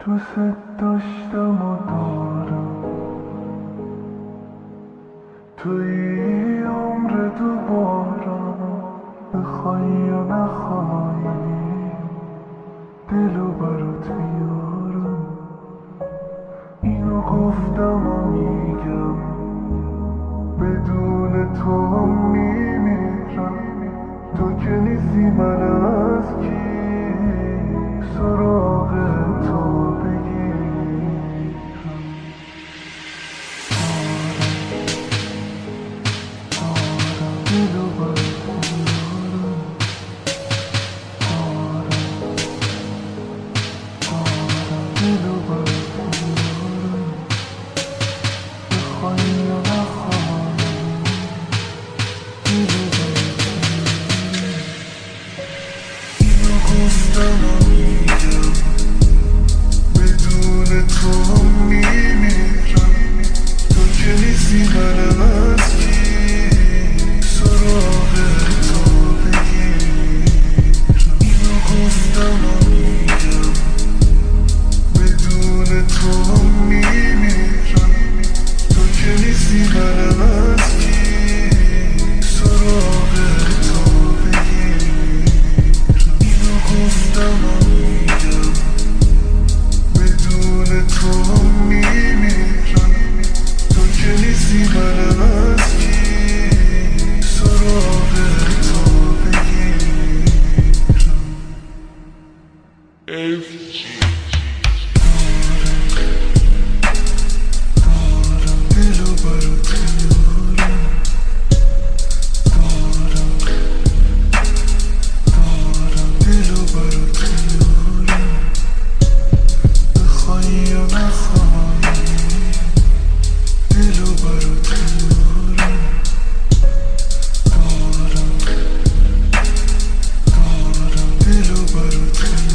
دوست داشتم و دارم، توی عمر دوبارم، بخوای یا نخوای دلو برات میارم. اینو گفتم و میگم، بدون تو هم میمیرم. تو که نیستی من از کی سراغ تو بگیرم. دلو برات میارم. دلو برات میارم، بخوای یا نخوای دلو برات میارم. اینو گفتم و میگم، بدون تو هم میمیرم. تو که نیستی منم از کی سراغ تو بگیرم. اینو گفتم و میگم، بدون تو هم میمیرم. تو که نیستی منم از کی سراغ تو بگیرم. اینو گفتم و میگم، بدون تو هم میمیرم. تو که نیستی منم از کی سراغ تو بگیرم. دلو برات میارم. دلو برات میارم، بخوای یا نخوای دلو برات میارم. دلو برات میارم.